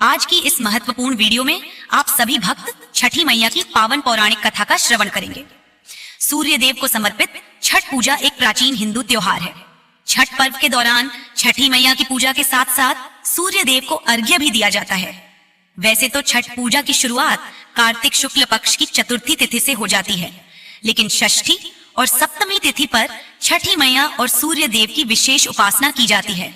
आज की इस महत्वपूर्ण वीडियो में आप सभी भक्त छठी मैया की पावन पौराणिक कथा का श्रवण करेंगे। सूर्य देव को समर्पित छठ पूजा एक प्राचीन हिंदू त्योहार है। छठ पर्व के दौरान छठी मैया की पूजा के साथ साथ सूर्य देव को अर्घ्य भी दिया जाता है। वैसे तो छठ पूजा की शुरुआत कार्तिक शुक्ल पक्ष की चतुर्थी तिथि से हो जाती है, लेकिन षष्ठी और सप्तमी तिथि पर छठी मैया और सूर्य देव की विशेष उपासना की जाती है।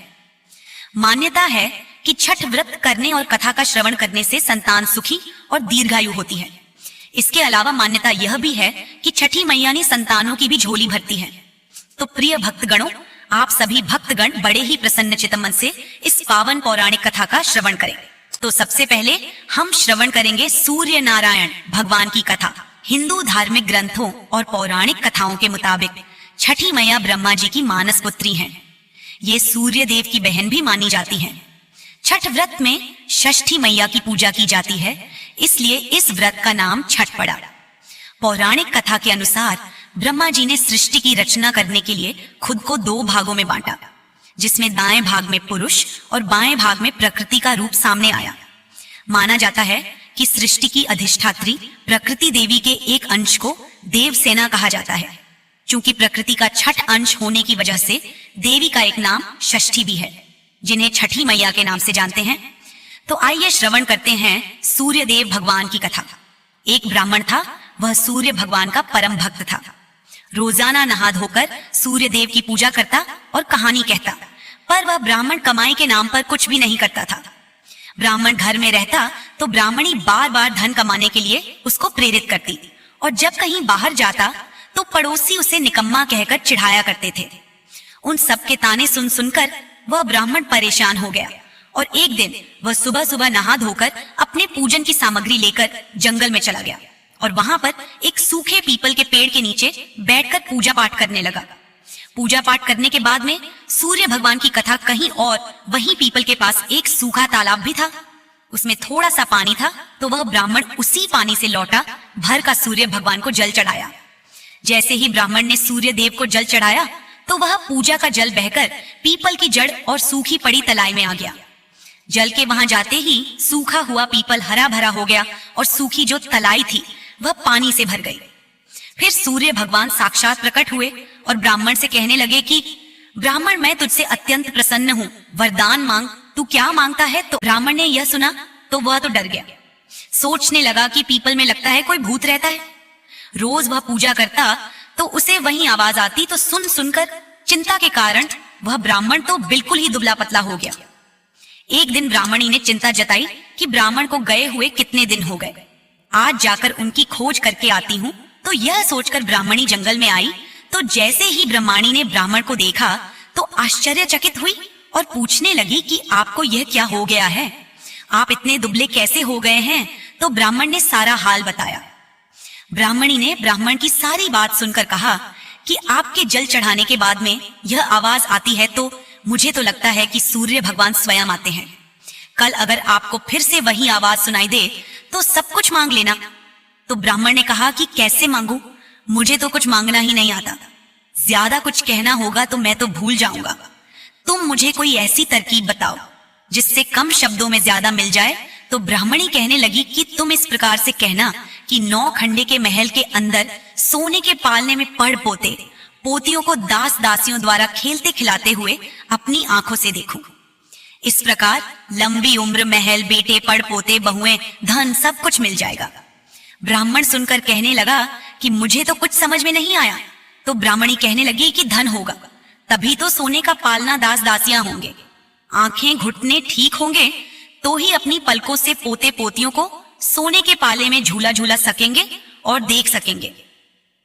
मान्यता है कि छठ व्रत करने और कथा का श्रवण करने से संतान सुखी और दीर्घायु होती है। इसके अलावा मान्यता यह भी है कि छठी मैया ने संतानों की भी झोली भरती है। तो प्रिय भक्तगणों, आप सभी भक्तगण बड़े ही प्रसन्न चित्त से इस पावन पौराणिक कथा का श्रवण करें। तो सबसे पहले हम श्रवण करेंगे सूर्य नारायण भगवान की कथा। हिंदू धार्मिक ग्रंथों और पौराणिक कथाओं के मुताबिक छठी मैया ब्रह्मा जी की मानस पुत्री हैं। ये सूर्य देव की बहन भी मानी जाती हैं। छठ व्रत में षष्ठी मैया की पूजा की जाती है, इसलिए इस व्रत का नाम छठ पड़ा। पौराणिक कथा के अनुसार ब्रह्मा जी ने सृष्टि की रचना करने के लिए खुद को 2 भागों में बांटा, जिसमें दाएं भाग में पुरुष और बाएं भाग में प्रकृति का रूप सामने आया। माना जाता है कि सृष्टि की अधिष्ठात्री प्रकृति देवी के एक अंश को देवसेना कहा जाता है। चूंकि प्रकृति का छठ अंश होने की वजह से देवी का एक नाम षष्ठी भी है, जिन्हें छठी मैया के नाम से जानते हैं। तो आइए श्रवण करते हैं सूर्य देव भगवान की कथा। एक ब्राह्मण था, वह सूर्य भगवान का परम भक्त था। रोजाना नहा धोकर सूर्य देव की पूजा करता और कहानी कहता, पर वह ब्राह्मण कमाई के नाम पर कुछ भी नहीं करता था। ब्राह्मण घर में रहता तो ब्राह्मणी बार बार धन कमाने के लिए उसको प्रेरित करती, और जब कहीं बाहर जाता तो पड़ोसी उसे निकम्मा कहकर चिढ़ाया करते थे। उन सब के ताने सुन सुनकर वह ब्राह्मण परेशान हो गया, और एक दिन वह सुबह सुबह नहा धोकर अपने पूजन की सामग्री लेकर जंगल में चला गया और वहां पर एक सूखे पीपल के पेड़ के नीचे बैठकर पूजा पाठ करने लगा। पूजा पाठ करने के बाद में सूर्य भगवान की कथा कहीं और वहीं पीपल के पास एक सूखा तालाब भी था। उसमें थोड़ा सा पानी था, तो वह ब्राह्मण उसी पानी से लौटा भर का सूर्य भगवान को जल चढ़ाया। जैसे ही ब्राह्मण ने सूर्य देव को जल चढ़ाया तो वह पूजा का जल बहकर पीपल की जड़ और सूखी पड़ी तलाई में आ गया। जल के वहां जाते ही सूखा हुआ पीपल हरा भरा हो गया और सूखी जो तलाई थी वह पानी से भर गई। फिर सूर्य भगवान साक्षात प्रकट हुए और ब्राह्मण से कहने लगे कि ब्राह्मण, मैं तुझसे अत्यंत प्रसन्न हूँ, वरदान मांग, तू क्या मांगता है। तो ब्राह्मण ने यह सुना तो वह तो डर गया। सोचने लगा कि पीपल में लगता है कोई भूत रहता है। रोज वह पूजा करता तो उसे वही आवाज आती, तो सुन सुनकर चिंता के कारण वह ब्राह्मण तो बिल्कुल ही दुबला पतला हो गया। एक दिन ब्राह्मणी ने चिंता जताई कि ब्राह्मण को गए हुए कितने दिन हो गए, आज जाकर उनकी खोज करके आती हूँ। तो यह सोचकर ब्राह्मणी जंगल में आई, तो जैसे ही ब्रह्माणी ने ब्राह्मण को देखा तो आश्चर्यचकित हुई और पूछने लगी कि आपको यह क्या हो गया है, आप इतने दुबले कैसे हो गए हैं। तो ब्राह्मण ने सारा हाल बताया। ब्राह्मणी ने ब्राह्मण की सारी बात सुनकर कहा कि आपके जल चढ़ाने के बाद में यह आवाज आती है, तो मुझे तो लगता है कि सूर्य भगवान स्वयं आते हैं। कल अगर आपको फिर से वही आवाज सुनाई दे तो सब कुछ मांग लेना। तो ब्राह्मण ने कहा कि कैसे मांगू, मुझे तो कुछ मांगना ही नहीं आता, ज्यादा कुछ कहना होगा तो मैं तो भूल जाऊंगा। तुम मुझे कोई ऐसी तरकीब बताओ जिससे कम शब्दों में ज्यादा मिल जाए। तो ब्राह्मणी कहने लगी कि तुम इस प्रकार से कहना कि 9 खंडे के महल के अंदर सोने के पालने में पड़ पोते पोतियों को दास दासियों द्वारा खेलते खिलाते हुए अपनी आंखों से देखूं। इस प्रकार लंबी उम्र, महल, बेटे, पड़ पोते, बहुएं, धन सब कुछ मिल जाएगा। ब्राह्मण सुनकर कहने लगा कि मुझे तो कुछ समझ में नहीं आया। तो ब्राह्मणी कहने लगी कि धन होगा तभी तो सोने का पालना, दास दासियां होंगे, आंखें घुटने ठीक होंगे तो ही अपनी पलकों से पोते पोतियों को सोने के पाले में झूला झूला सकेंगे और देख सकेंगे,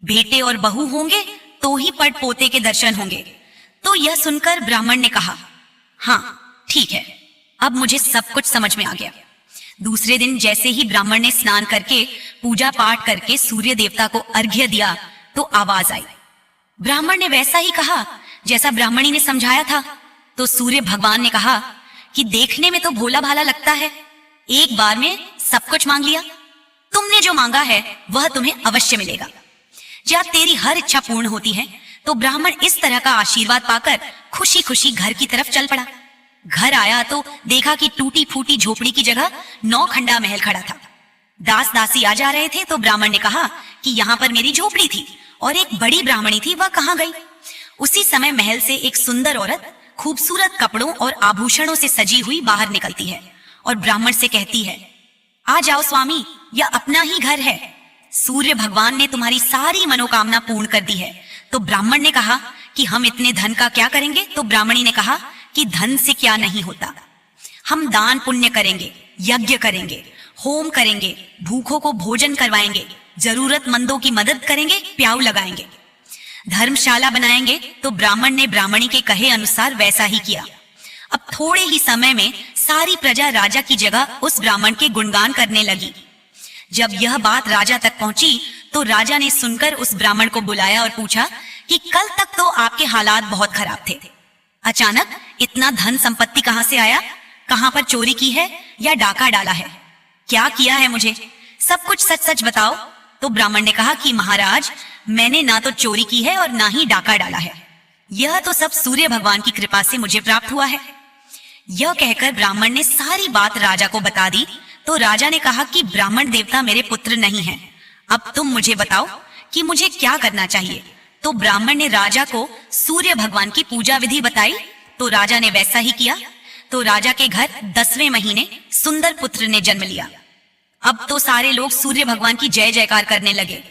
बेटे और बहू होंगे तो ही पड़ पोते के दर्शन होंगे। तो यह सुनकर ब्राह्मण ने कहा, हाँ ठीक है, अब मुझे सब कुछ समझ में आ गया। दूसरे दिन जैसे ही ब्राह्मण ने स्नान करके पूजा पाठ करके सूर्य देवता को अर्घ्य दिया तो आवाज आई। ब्राह्मण ने वैसा ही कहा जैसा ब्राह्मणी ने समझाया था। तो सूर्य भगवान ने कहा कि देखने में तो भोला भाला लगता है, एक बार में सब कुछ मांग लिया, तुमने जो मांगा है वह तुम्हें अवश्य मिलेगा। जब तेरी हर इच्छा पूर्ण होती है तो ब्राह्मण इस तरह का आशीर्वाद पाकर खुशी खुशी घर की तरफ चल पड़ा। घर आया तो देखा कि टूटी फूटी झोपड़ी की जगह 9 खंडा महल खड़ा था। दास दासी आ जा रहे थे तो ब्राह्मण ने कहा कि यहाँ पर मेरी झोपड़ी थी और एक बड़ी ब्राह्मणी थी, वह कहाँ गई। उसी समय महल से एक सुंदर औरत खूबसूरत कपड़ों और आभूषणों से सजी हुई बाहर निकलती है और ब्राह्मण से कहती है, आ जाओ स्वामी, यह अपना ही घर है। सूर्य भगवान ने तुम्हारी सारी मनोकामना पूर्ण कर दी है। तो ब्राह्मण ने कहा कि हम इतने धन का क्या करेंगे। तो ब्राह्मणी ने कहा कि धन से क्या नहीं होता, हम दान पुण्य करेंगे, यज्ञ करेंगे, होम करेंगे, भूखों को भोजन करवाएंगे, जरूरतमंदों की मदद करेंगे, प्याऊ लगाएंगे, धर्मशाला बनाएंगे। तो ब्राह्मण ने ब्राह्मणी के कहे अनुसार वैसा ही किया। अब थोड़े ही समय में सारी प्रजा राजा की जगह उस ब्राह्मण के गुणगान करने लगी। जब यह बात राजा तक पहुंची तो राजा ने सुनकर उस ब्राह्मण को बुलाया और पूछा कि कल तक तो आपके हालात बहुत खराब थे, अचानक इतना धन संपत्ति कहां से आया, कहां पर चोरी की है या डाका डाला है, क्या किया है, मुझे सब कुछ सच सच बताओ। तो ब्राह्मण ने कहा कि महाराज, मैंने ना तो चोरी की है और ना ही डाका डाला है, यह तो सब सूर्य भगवान की कृपा से मुझे प्राप्त हुआ है। यह कहकर ब्राह्मण ने सारी बात राजा को बता दी। तो राजा ने कहा कि ब्राह्मण देवता मेरे पुत्र नहीं हैं, अब तुम मुझे बताओ कि मुझे क्या करना चाहिए। तो ब्राह्मण ने राजा को सूर्य भगवान की पूजा विधि बताई। तो राजा ने वैसा ही किया। तो राजा के घर 10वें महीने सुंदर पुत्र ने जन्म लिया। अब तो सारे लोग सूर्य भगवान की जय जयकार करने लगे।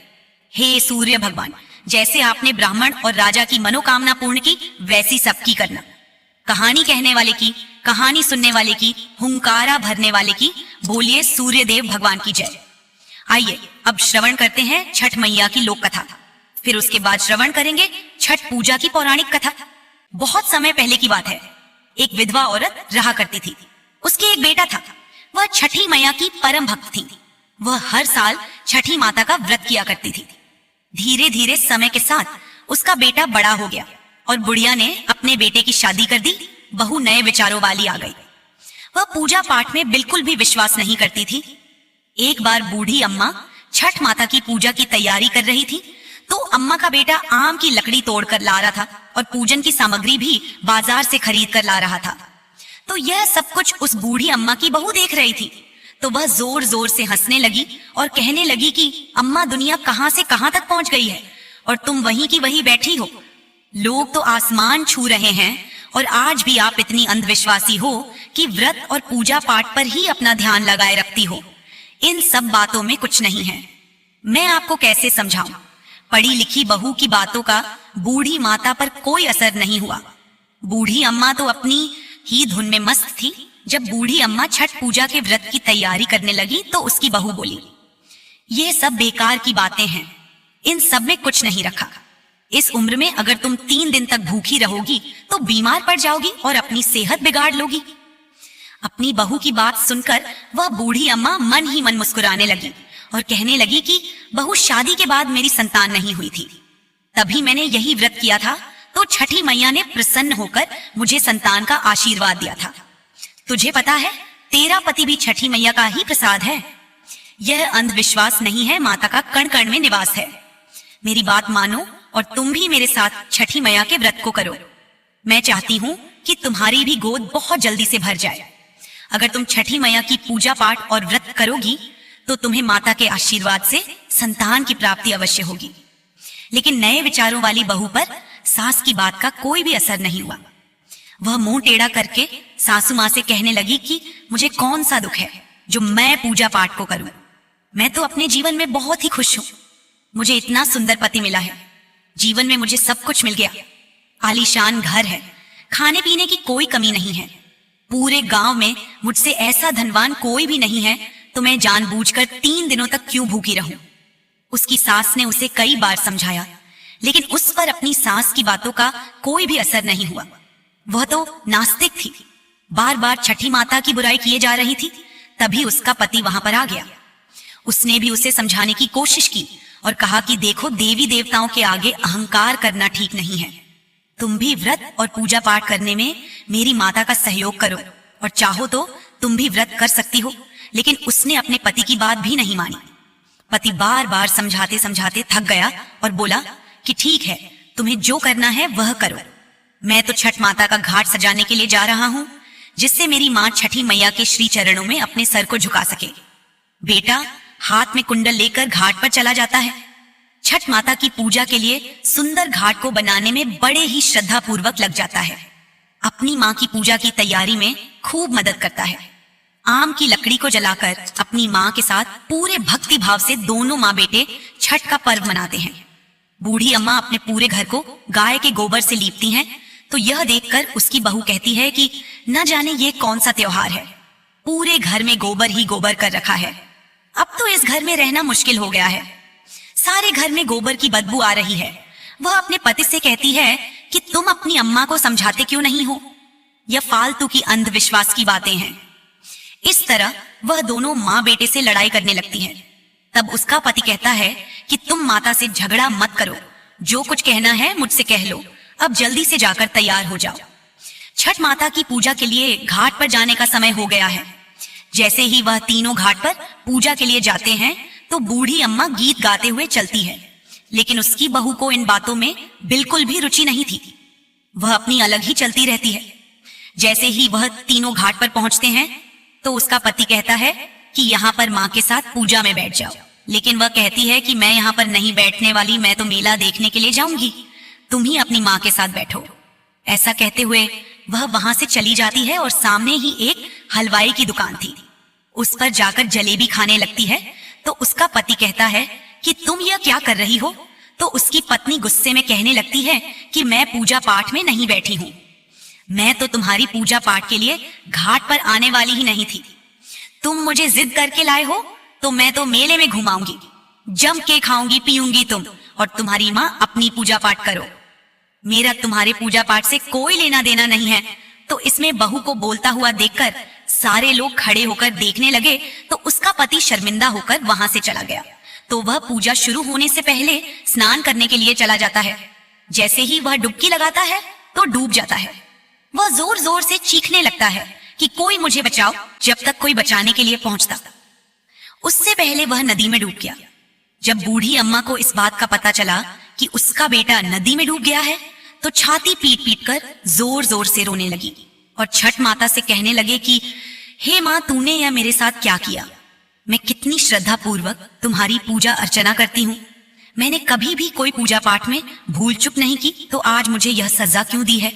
हे सूर्य भगवान, जैसे आपने ब्राह्मण और राजा की मनोकामना पूर्ण की, वैसी सबकी करना। कहानी कहने वाले की, कहानी सुनने वाले की, हुंकारा भरने वाले की, बोलिए सूर्य देव भगवान की जय। आइए अब श्रवण करते हैं छठ मैया की लोक कथा। फिर उसके बाद श्रवण करेंगे छठ पूजा की पौराणिक कथा। बहुत समय पहले की बात है। एक विधवा औरत रहा करती थी। उसके एक बेटा था। वह छठी मैया की परम भक्त थी। वह हर साल छठी माता का व्रत किया करती थी। धीरे धीरे समय के साथ उसका बेटा बड़ा हो गया और बुढ़िया ने अपने बेटे की शादी कर दी। बहू नए विचारों वाली आ गई। वह पूजा पाठ में बिल्कुल भी विश्वास नहीं करती थी। एक बार बूढ़ी अम्मा छठ माता की पूजा की तैयारी कर रही थी तो अम्मा का बेटा आम की लकड़ी तोड़कर ला रहा था और पूजन की सामग्री भी बाजार से खरीद कर ला रहा था। तो यह सब कुछ उस बूढ़ी अम्मा की बहू देख रही थी। तो वह जोर जोर से हंसने लगी और कहने लगी कि अम्मा, दुनिया कहां से कहां तक पहुंच गई है और तुम वहीं की वहीं बैठी हो। लोग तो आसमान छू रहे हैं और आज भी आप इतनी अंधविश्वासी हो कि व्रत और पूजा पाठ पर ही अपना ध्यान लगाए रखती हो। इन सब बातों में कुछ नहीं है। मैं आपको कैसे समझाऊं? पढ़ी लिखी बहू की बातों का बूढ़ी माता पर कोई असर नहीं हुआ। बूढ़ी अम्मा तो अपनी ही धुन में मस्त थी। जब बूढ़ी अम्मा छठ पूजा के व्रत की तैयारी करने लगी तो उसकी बहू बोली, ये सब बेकार की बातें हैं, इन सब में कुछ नहीं रखा। इस उम्र में अगर तुम 3 दिन तक भूखी रहोगी तो बीमार पड़ जाओगी और अपनी सेहत बिगाड़ लोगी। अपनी बहू की बात सुनकर वह बूढ़ी अम्मा मन ही मन मुस्कुराने लगी और कहने लगी कि बहू, शादी के बाद मेरी संतान नहीं हुई थी, तभी मैंने यही व्रत किया था तो छठी मैया ने प्रसन्न होकर मुझे संतान का आशीर्वाद दिया था। तुझे पता है, तेरा पति भी छठी मैया का ही प्रसाद है। यह अंधविश्वास नहीं है, माता का कण कण में निवास है। मेरी बात मानो और तुम भी मेरे साथ छठी मैया के व्रत को करो। मैं चाहती हूँ कि तुम्हारी भी गोद बहुत जल्दी से भर जाए। अगर तुम छठी मैया की पूजा पाठ और व्रत करोगी तो तुम्हें माता के आशीर्वाद से संतान की प्राप्ति अवश्य होगी। लेकिन नए विचारों वाली बहू पर सास की बात का कोई भी असर नहीं हुआ। वह मुंह टेढ़ा करके सासू माँ से कहने लगी कि मुझे कौन सा दुख है जो मैं पूजा पाठ को करूं। मैं तो अपने जीवन में बहुत ही खुश हूं। मुझे इतना सुंदर पति मिला है, जीवन में मुझे सब कुछ मिल गया। आलीशान घर है, खाने पीने की कोई कमी नहीं है। पूरे गांव में मुझसे ऐसा धनवान कोई भी नहीं है, तो मैं जानबूझकर 3 दिनों तक क्यों भूखी रहूं। उसकी सास ने उसे कई बार समझाया, लेकिन उस पर अपनी सास की बातों का कोई भी असर नहीं हुआ। वह तो नास्तिक थी, बार बार छठी माता की बुराई किए जा रही थी। तभी उसका पति वहां पर आ गया। उसने भी उसे समझाने की कोशिश की और कहा कि देखो, देवी देवताओं के आगे अहंकार करना ठीक नहीं है। तुम भी व्रत और पूजा पाठ करने में मेरी माता का सहयोग करो और चाहो तो तुम भी व्रत कर सकती हो। लेकिन उसने अपने पति की बात भी नहीं मानी। पति बार बार समझाते समझाते थक गया और बोला कि ठीक है, तुम्हें जो करना है वह करो। मैं तो छठ माता का घाट सजाने के लिए जा रहा हूँ, जिससे मेरी माँ छठी मैया के श्री चरणों में अपने सर को झुका सके। बेटा हाथ में कुंडल लेकर घाट पर चला जाता है। छठ माता की पूजा के लिए सुंदर घाट को बनाने में बड़े ही श्रद्धा पूर्वक लग जाता है। अपनी माँ की पूजा की तैयारी में खूब मदद करता है। आम की लकड़ी को जलाकर अपनी माँ के साथ पूरे भक्ति भाव से दोनों माँ बेटे छठ का पर्व मनाते हैं। बूढ़ी अम्मा अपने पूरे घर को गाय के गोबर से लीपती हैं, तो यह देखकर उसकी बहू कहती है कि न जाने ये कौन सा त्योहार है, पूरे घर में गोबर ही गोबर कर रखा है। अब तो इस घर में रहना मुश्किल हो गया है। सारे घर में गोबर की बदबू आ रही है। वह अपने पति से कहती है कि तुम अपनी अम्मा को समझाते क्यों नहीं हो, यह फालतू की अंधविश्वास की बातें हैं। इस तरह वह दोनों माँ बेटे से लड़ाई करने लगती है। तब उसका पति कहता है कि तुम माता से झगड़ा मत करो, जो कुछ कहना है मुझसे कह लो, अब जल्दी से जाकर तैयार हो जाओ। छठ माता की पूजा के लिए घाट पर जाने का समय हो गया है। जैसे ही वह तीनों घाट पर पूजा के लिए जाते हैं तो बूढ़ी अम्मा गीत गाते हुए चलती है, लेकिन उसकी बहू को इन बातों में बिल्कुल भी रुचि नहीं थी। वह अपनी अलग ही चलती रहती है। जैसे ही वह तीनों घाट पर पहुंचते हैं तो उसका पति कहता है कि यहाँ पर माँ के साथ पूजा में बैठ जाओ, लेकिन वह कहती है कि मैं यहाँ पर नहीं बैठने वाली, मैं तो मेला देखने के लिए जाऊंगी, तुम ही अपनी माँ के साथ बैठो। ऐसा कहते हुए वह वहां से चली जाती है और सामने ही एक हलवाई की दुकान थी, उस पर जाकर जलेबी खाने लगती है। तो उसका पति कहता है कि तुम यह क्या कर रही हो? तो उसकी पत्नी गुस्से में कहने लगती है कि मैं पूजा पाठ में नहीं बैठी हूँ, मैं तो तुम्हारी पूजा पाठ के लिए घाट पर आने वाली ही नहीं थी। तुम मुझे जिद करके लाए हो तो मैं तो मेले में घुमाऊंगी, जम के खाऊंगी पीऊंगी तुम, और तुम्हारी माँ अपनी पूजा पाठ करो। मेरा तुम्हारे पूजा पाठ से कोई लेना देना नहीं है। तो इसमें बहू को बोलता हुआ देखकर सारे लोग खड़े होकर देखने लगे, तो उसका पति शर्मिंदा होकर वहां से चला गया। तो वह पूजा शुरू होने से पहले स्नान करने के लिए चला जाता है। जैसे ही वह डुबकी लगाता है तो डूब जाता है। वह जोर जोर से चीखने लगता है कि कोई मुझे बचाओ, जब तक कोई बचाने के लिए पहुंचता। उससे पहले वह नदी में डूब गया। जब बूढ़ी अम्मा को इस बात का पता चला कि उसका बेटा नदी में डूब गया है तो छाती पीट पीट कर जोर जोर से रोने लगी और छठ माता से कहने लगे कि हे माँ, तूने यह मेरे साथ क्या किया? मैं कितनी श्रद्धा पूर्वक तुम्हारी पूजा अर्चना करती हूँ। मैंने कभी भी कोई पूजा पाठ में भूल चूक नहीं की, तो आज मुझे यह सजा क्यों दी है?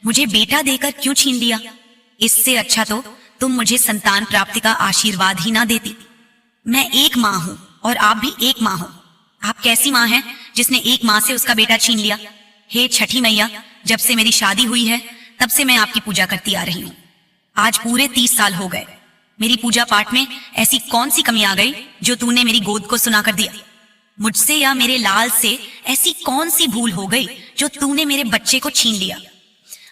मुझे बेटा देकर क्यों छीन लिया? इससे अच्छा तो तुम मुझे संतान प्राप्ति का आशीर्वाद ही ना देती। मैं एक माँ हूँ और आप भी एक माँ हो। आप कैसी माँ हैं जिसने एक माँ से उसका बेटा छीन लिया? हे छठी मैया, जब से मेरी शादी हुई है तब से मैं आपकी पूजा करती आ रही हूँ। आज पूरे 30 साल हो गए। मेरी पूजा पाठ में ऐसी कौन सी कमी आ गई जो तूने मेरी गोद को सुना कर दिया? मुझसे या मेरे लाल से ऐसी कौन सी भूल हो गई जो तूने मेरे बच्चे को छीन लिया?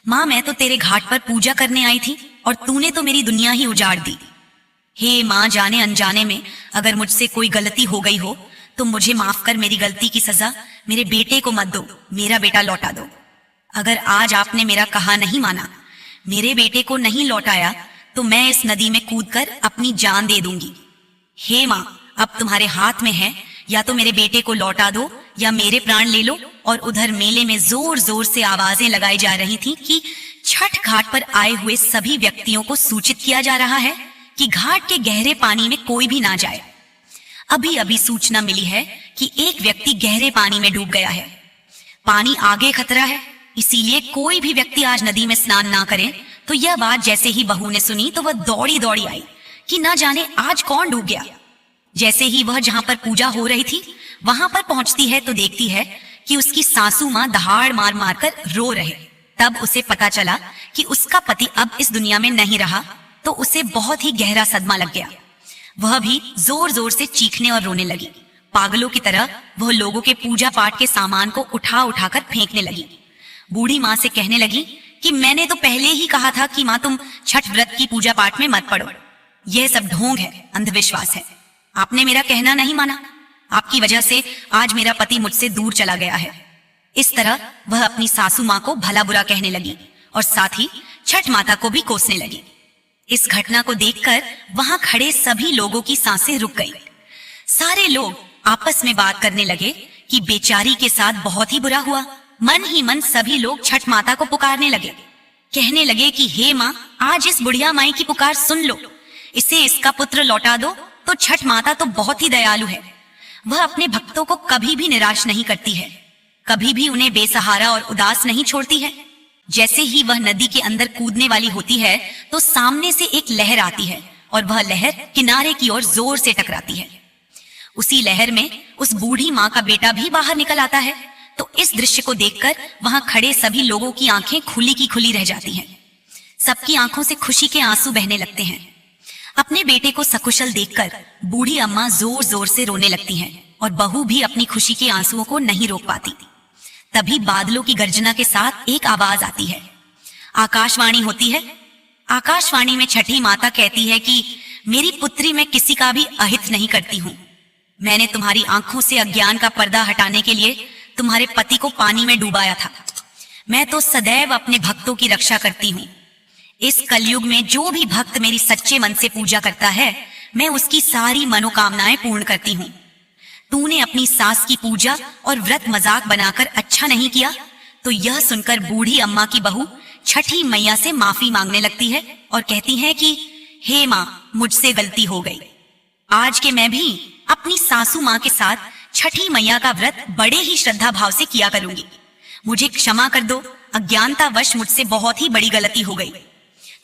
माँ, मैं तो तेरे घाट पर पूजा करने आई थी और तूने तो मेरी दुनिया ही उजाड़ दी। हे माँ, जाने अनजाने में अगर मुझसे कोई गलती हो गई हो तो मुझे माफ कर, मेरी गलती की सजा मेरे बेटे को मत दो, मेरा बेटा लौटा दो। अगर आज आपने मेरा कहा नहीं माना, मेरे बेटे को नहीं लौटाया, तो मैं इस नदी में कूदकर अपनी जान दे दूंगी। हे माँ, अब तुम्हारे हाथ में है, या तो मेरे बेटे को लौटा दो या मेरे प्राण ले लो। और उधर मेले में जोर जोर से आवाजें लगाई जा रही थी कि छठ घाट पर आए हुए सभी व्यक्तियों को सूचित किया जा रहा है कि घाट के गहरे पानी में कोई भी ना जाए। अभी अभी सूचना मिली है कि एक व्यक्ति गहरे पानी में डूब गया है। पानी आगे खतरा है, इसीलिए कोई भी व्यक्ति आज नदी में स्नान ना करे। तो यह बात जैसे ही बहू ने सुनी तो वह दौड़ी दौड़ी आई कि ना जाने आज कौन डूब गया। जैसे ही वह जहां पर पूजा हो रही थी वहां पर पहुंचती है तो देखती है कि उसकी सासू माँ दहाड़ मार मार कर रो रहे। तब उसे पता चला कि उसका पति अब इस दुनिया में नहीं रहा, तो उसे बहुत ही गहरा सदमा लग गया। वह भी जोर जोर से चीखने और रोने लगी। पागलों की तरह वह लोगों के पूजा पाठ के सामान को उठा उठाकर फेंकने लगी। बूढ़ी माँ से कहने लगी कि मैंने तो पहले ही कहा था कि माँ, तुम छठ व्रत की पूजा पाठ में मत पड़ो। यह सब ढोंग है, अंधविश्वास है। आपने मेरा कहना नहीं माना। आपकी वजह से आज मेरा पति मुझसे दूर चला गया है। इस तरह वह अपनी सासू माँ को भला बुरा कहने लगी और साथ ही छठ माता को भी कोसने लगी। इस घटना को देखकर वहां खड़े सभी लोगों की सांसें रुक गईं। सारे लोग आपस में बात करने लगे कि बेचारी के साथ बहुत ही बुरा हुआ। मन ही मन सभी लोग छठ माता को पुकारने लगे। कहने लगे कि हे माँ, आज इस बुढ़िया माई की पुकार सुन लो, इसे इसका पुत्र लौटा दो। तो छठ माता तो बहुत ही दयालु है, वह अपने भक्तों को कभी भी निराश नहीं करती है, कभी भी उन्हें बेसहारा और उदास नहीं छोड़ती है। जैसे ही वह नदी के अंदर कूदने वाली होती है तो सामने से एक लहर आती है और वह लहर किनारे की ओर जोर से टकराती है। उसी लहर में उस बूढ़ी माँ का बेटा भी बाहर निकल आता है। तो इस दृश्य को देखकर वहां खड़े सभी लोगों की आंखें खुली की खुली रह जाती हैं। सबकी आंखों से खुशी के आंसू बहने लगते हैं। अपने बेटे को सकुशल देखकर बूढ़ी अम्मा जोर जोर से रोने लगती हैं और बहू भी अपनी खुशी के आंसुओं को नहीं रोक पाती। तभी बादलों की गर्जना के साथ एक आवाज आती है। आकाशवाणी होती है। आकाशवाणी में छठी माता कहती है कि मेरी पुत्री, मैं किसी का भी अहित नहीं करती हूँ। मैंने तुम्हारी आंखों से अज्ञान का पर्दा हटाने के लिए तुम्हारे पति को पानी में डुबाया था। मैं तो सदैव अपने भक्तों की रक्षा करती हूँ। इस कलयुग में जो भी भक्त मेरी सच्चे मन से पूजा करता है, मैं उसकी सारी मनोकामनाएं पूर्ण करती हूँ। तूने अपनी सास की पूजा और व्रत मजाक बनाकर अच्छा नहीं किया। तो यह सुनकर बूढ़ी अम्मा की बहू छठी मैया से माफी मांगने लगती है और कहती है कि हे माँ, मुझसे गलती हो गई। आज के मैं भी अपनी सासू माँ के साथ छठी मैया का व्रत बड़े ही श्रद्धा भाव से किया करूंगी। मुझे क्षमा कर दो, अज्ञानतावश मुझसे बहुत ही बड़ी गलती हो गई।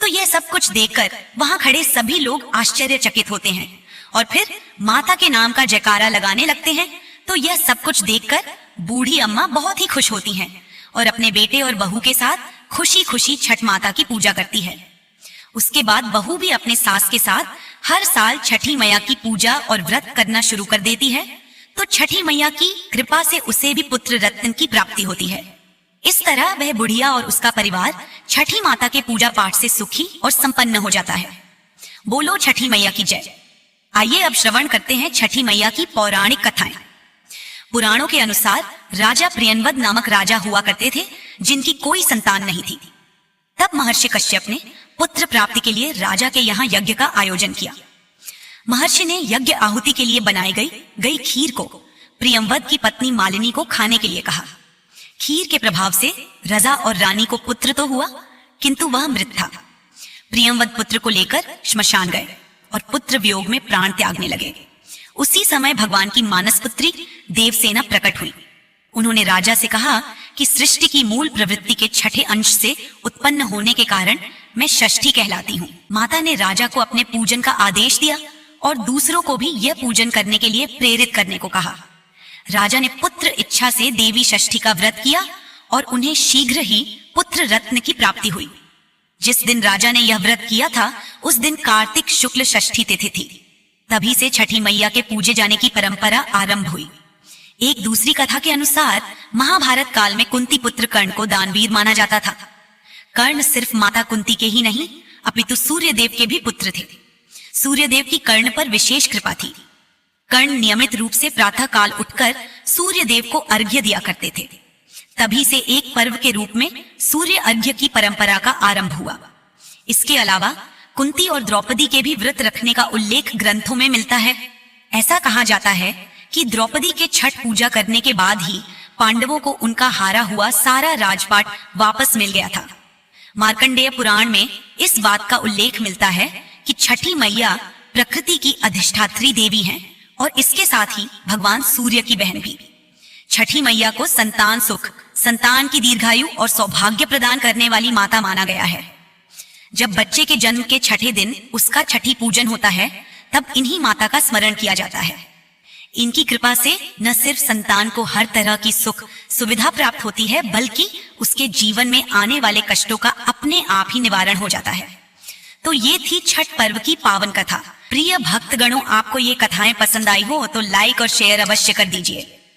तो यह सब कुछ देखकर वहां खड़े सभी लोग आश्चर्यचकित होते हैं और फिर माता के नाम का जयकारा लगाने लगते हैं। तो यह सब कुछ देखकर बूढ़ी अम्मा बहुत ही खुश होती हैं और अपने बेटे और बहू के साथ खुशी खुशी छठ माता की पूजा करती है। उसके बाद बहू भी अपने सास के साथ हर साल छठी मैया की पूजा और व्रत करना शुरू कर देती है। तो छठी मैया की कृपा से उसे भी पुत्र रत्न की प्राप्ति होती है। इस तरह वह बुढ़िया और उसका परिवार छठी माता के पूजा पाठ से सुखी और संपन्न हो जाता है। बोलो छठी मैया की जय। आइए अब श्रवण करते हैं छठी मैया की पौराणिक कथाएं। पुराणों के अनुसार राजा प्रियंवद नामक राजा हुआ करते थे, जिनकी कोई संतान नहीं थी। तब महर्षि कश्यप ने पुत्र प्राप्ति के लिए राजा के यहाँ यज्ञ का आयोजन किया। महर्षि ने यज्ञ आहुति के लिए बनाई गई खीर को प्रियंवद की पत्नी मालिनी को खाने के लिए कहा। खीर के प्रभाव से रजा और रानी को पुत्र तो हुआ, किंतु वह मृत था। प्रियंवद पुत्र को लेकर श्मशान गए और पुत्र वियोग में प्राण त्यागने लगे। उसी समय भगवान की मानस पुत्री देवसेना प्रकट हुई। उन्होंने राजा से कहा कि सृष्टि की मूल प्रवृत्ति के छठे अंश से उत्पन्न होने के कारण मैं षष्ठी कहलाती हूँ। माता ने राजा को अपने पूजन का आदेश दिया और दूसरों को भी यह पूजन करने के लिए प्रेरित करने को कहा। राजा ने पुत्र इच्छा से देवी षष्ठी का व्रत किया और उन्हें शीघ्र ही पुत्र रत्न की प्राप्ति हुई। जिस दिन राजा ने यह व्रत किया था, उस दिन कार्तिक शुक्ल षष्ठी तिथि थी। तभी से छठी मैया के पूजे जाने की परंपरा आरंभ हुई। एक दूसरी कथा के अनुसार महाभारत काल में कुंती पुत्र कर्ण को दानवीर माना जाता था। कर्ण सिर्फ माता कुंती के ही नहीं, अपितु सूर्यदेव के भी पुत्र थे। सूर्यदेव की कर्ण पर विशेष कृपा थी। कर्ण नियमित रूप से प्रातः काल उठकर सूर्यदेव को अर्घ्य दिया करते थे। तभी से एक पर्व के रूप में सूर्य अर्घ्य की परंपरा का आरंभ हुआ। इसके अलावा कुंती और द्रौपदी के भी व्रत रखने का उल्लेख ग्रंथों में मिलता है। ऐसा कहा जाता है कि द्रौपदी के छठ पूजा करने के बाद ही पांडवों को उनका हारा हुआ सारा राजपाट वापस मिल गया था। मार्कंडेय पुराण में इस बात का उल्लेख मिलता है कि छठी मैया प्रकृति की अधिष्ठात्री देवी हैं और इसके साथ ही भगवान सूर्य की बहन भी। छठी मैया को संतान सुख, संतान की दीर्घायु और सौभाग्य प्रदान करने वाली माता माना गया है। जब बच्चे के जन्म के छठे दिन उसका छठी पूजन होता है, तब इन्हीं माता का स्मरण किया जाता है। इनकी कृपा से न सिर्फ संतान को हर तरह की सुख सुविधा प्राप्त होती है, बल्कि उसके जीवन में आने वाले कष्टों का अपने आप ही निवारण हो जाता है। तो ये थी छठ पर्व की पावन कथा। प्रिय भक्तगणों, आपको ये कथाएं पसंद आई हो तो लाइक और शेयर अवश्य कर दीजिए।